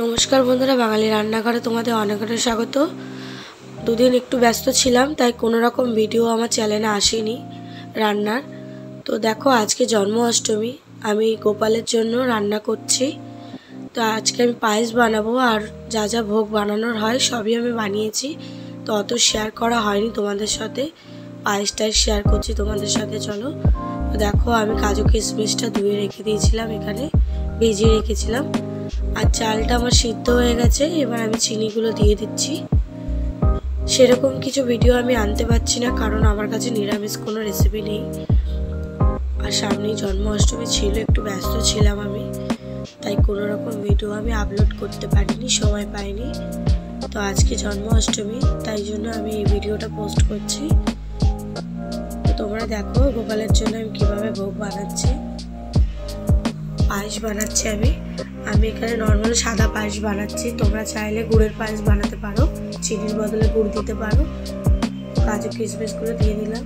নমস্কার বন্ধুরা, বাঙালি রান্নাঘরে তোমাদের অনেক অনেক স্বাগত। দুদিন একটু ব্যস্ত ছিলাম, তাই কোনো রকম ভিডিও আমার চ্যানেলে আসেনি রান্নার। তো দেখো, আজকে জন্মাষ্টমী, আমি গোপালের জন্য রান্না করছি। তো আজকে আমি পায়েস বানাবো, আর যা যা ভোগ বানানোর হয় সবই আমি বানিয়েছি। তো অত শেয়ার করা হয়নি তোমাদের সাথে, পায়েসটাই শেয়ার করছি তোমাদের সাথে। চলো দেখো, আমি কাজু কিশমিশটা ধুয়ে রেখে দিয়েছিলাম, এখানে ভিজিয়ে রেখেছিলাম। আর চালটা আমার সিদ্ধ হয়ে গেছে, এবার আমি চিনিগুলো দিয়ে দিচ্ছি। সেরকম কিছু ভিডিও আমি আনতে পারছি না, কারণ আমার কাছে নিরামিষ কোনো রেসিপি নেই। আর সামনেই জন্মাষ্টমী ছিল, একটু ব্যস্ত ছিলাম আমি, তাই কোনো রকম ভিডিও আমি আপলোড করতে পারিনি, সময় পাইনি। তো আজকে জন্মাষ্টমী, তাই জন্য আমি এই ভিডিওটা পোস্ট করছি। তো তোমরা দেখো গোপালের জন্য আমি কীভাবে ভোগ বানাচ্ছি। পায়েস বানাচ্ছি আমি এখানে নর্মাল সাদা পায়েস বানাচ্ছি। তোমরা চাইলে গুড়ের পায়েস বানাতে পারো, চিনির বদলে গুড় দিতে পারো। কাজু কিশমিশগুলো দিয়ে দিলাম।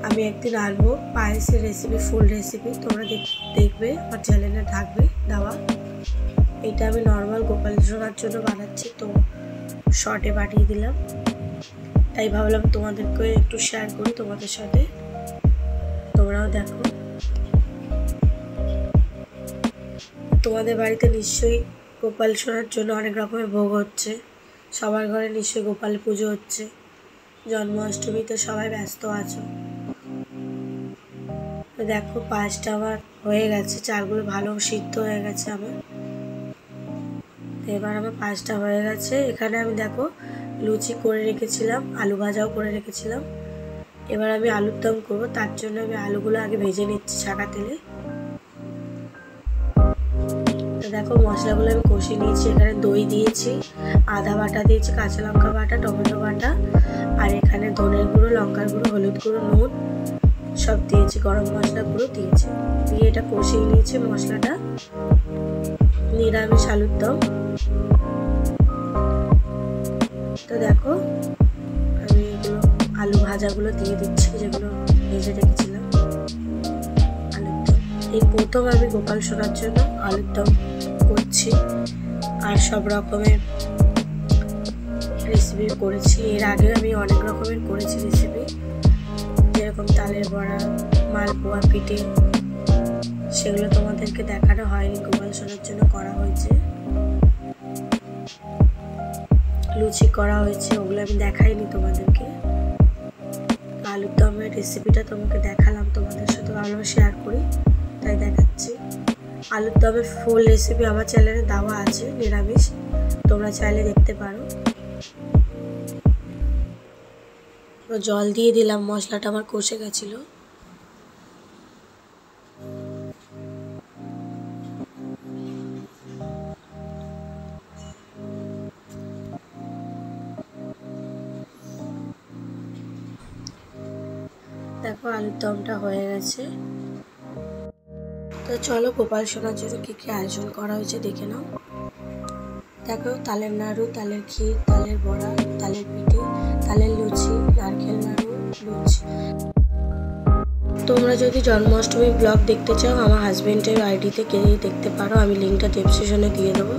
আমি একদিন আনবো পায়েসের রেসিপি, ফুল রেসিপি, তোমরা দেখবে আমার চ্যানেলে থাকবে দেওয়া। এটা আমি নর্মাল গোপাল সোনার জন্য বানাচ্ছি, তো শর্টে পাঠিয়ে দিলাম, তাই ভাবলাম তোমাদেরকে একটু শেয়ার করি তোমাদের সাথে, তোমরাও দেখো। তোমাদের বাড়িতে নিশ্চয়ই গোপাল সোনার জন্য অনেক রকমের ভোগ হচ্ছে, সবার ঘরে নিশ্চয়ই গোপাল পুজো হচ্ছে। জন্মাষ্টমীতে সবাই ব্যস্ত আছো। দেখো পায়েসটা আমার হয়ে গেছে, চালগুলো ভালো সিদ্ধ হয়ে গেছে আমার। এবার আমার পায়েসটা হয়ে গেছে। এখানে আমি দেখো লুচি করে রেখেছিলাম, আলু ভাজাও করে রেখেছিলাম। এবার আমি আলুর দম করবো, তার জন্য আমি আলুগুলো আগে ভেজে নিচ্ছি ছাকা তেলে। দেখো মশলাগুলো আমি কষিয়ে নিয়েছি। এখানে দই দিয়েছি, আদা বাটা দিয়েছি, কাঁচা লঙ্কা বাটা, টমেটো বাটা, আর এখানে ধনের গুঁড়ো, লঙ্কার গুঁড়ো, হলুদ গুঁড়ো, নুন সব দিয়েছি, গরম মশলা গুঁড়ো দিয়েছি। দিয়ে এটা কষিয়ে নিয়েছি মশলাটা। নিরামিষ আলুর দম। তো দেখো আমি এগুলো আলু ভাজাগুলো দিয়ে দিচ্ছি, যেগুলো ভেজে রেখেছিলাম। আলুর দম এই প্রথম আমি গোপাল সোনার জন্য আলুর দম করছি। আর সব রকমের রেসিপি করেছি, এর আগে আমি অনেক রকমের করেছি রেসিপি, যেরকম তালের বড়া, মালপোয়া, পিঠে, সেগুলো তোমাদেরকে দেখানো হয়নি, গোপাল সোনার জন্য করা হয়েছে। লুচি করা হয়েছে, ওগুলো আমি দেখাইনি তোমাদেরকে। আলুর দমের রেসিপিটা তোমাকে দেখালাম, তোমাদের সাথে ভালো শেয়ার করি, তাই দেখাচ্ছি। আলুর দমের ফুল রেসিপি আমার চ্যানেলে দেওয়া আছে, নিরামিষ, তোমরা চাইলে দেখতে পারো। জল দিয়ে দিলাম, মশলাটা আমার কষে গেছিল। দেখো আলুর দমটা হয়ে গেছে। তো চলো গোপাল সোনার জন্য কী কী আয়োজন করা হয়েছে দেখে নাও। দেখো তালের নাড়ু, তালের ক্ষীর, তালের বড়া, তালের পিঠে, তালের লুচি, নারকেল নাড়ু, লুচি। তোমরা যদি জন্মাষ্টমী ব্লগ দেখতে চাও, আমার হাজব্যান্ডের আইডিতে গিয়ে দেখতে পারো, আমি লিঙ্কটা ডেসক্রিপশনে দিয়ে দেবো।